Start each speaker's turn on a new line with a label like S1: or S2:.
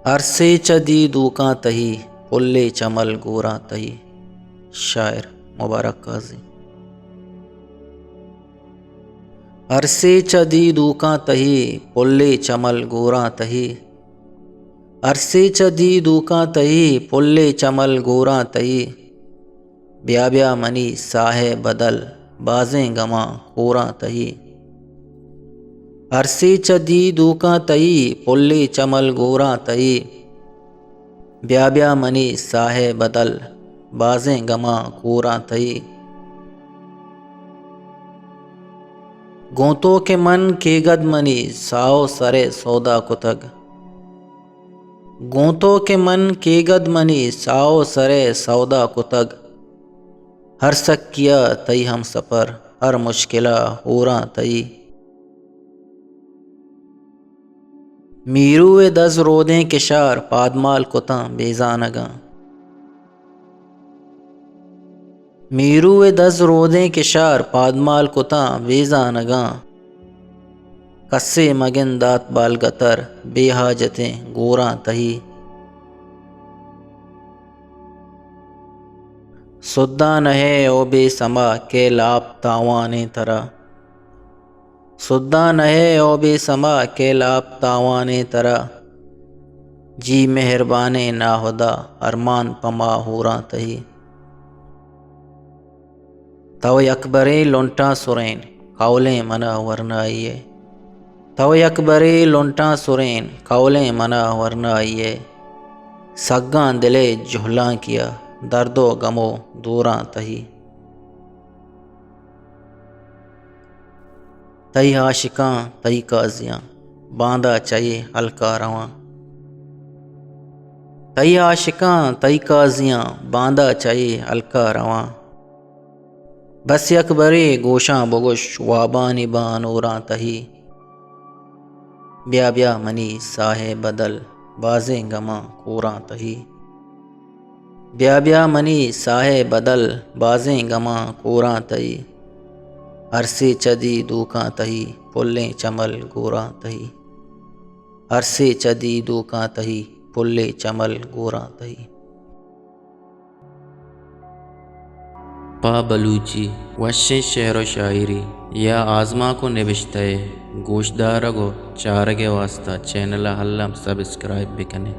S1: عرصے چدی دوکاں تہی پلے چمل گوراں تہی. شاعر مبارک قاضی. عرصے چدی دوکاں تہی پلے چمل گوراں تہی. عرصے چدی دوکاں تہی پلے چمل گوراں تہی. بیا بیا منی ساہے بدل بازیں گماں کوراں تہی. عرصے چدی دوکاں تہی پلے چمل گوراں تہی. بیا بیا منی ساہے بدل بازیں گماں کوراں تہی. گونتو کے من کے گد منی ساؤ سرے سودا کتگ. گونتو کے من کے گد منی ساؤ سرے سودا کتگ. ہر سکیا تئی ہم سفر ہر مشکلہ ہوراں تئی. میروے دز رودیں کشار پادمال کتاں بیزانگاں. میروے دز رودیں کشار پادمال کتاں بیزانگاں. کسے مگن دات بال گتر بے حاجتیں گوراں تہی. سدّاں نہے او بے سما کے لاپ تاوانے ترا. سدّاں نہے او بے سما کے لاپ تاوانے ترا. جی مہربانے ناہدا ارمان پما ہوراں تہی. تو یکبرے لنٹاں سرین قولیں منا ورنائیے. تو یکبرے لنٹاں سرین قولیں منا ورنائیے. سگاں دلے جہلاں کیا درد و غمو دوراں تہی. تئی عاشقاں تئی قاضیاں باندھا چاہیے ہلکا رواں. تئی عاشقاں تئی قاضیاں باندھا چاہیے ہلکا رواں. بس یکبرے گوشاں بگش وابانی بانوراں تہی. بیا بیا منی ساہے بدل بازیں گماں کوراں تہی. بیا بیا منی ساہے بدل بازیں گماں کوراں تہی. عرصے چدی دوکاں تہی پلیں چمل گوراں تہی. عرصے چدی دوکاں تہی پلے چمل گوراں تہی.
S2: پا بلوچی وشیں شعر و شاعری یا آزما کو نوشتہ گوشدارگو چارگے واسطہ چینل حلم سبسکرائب بکنے.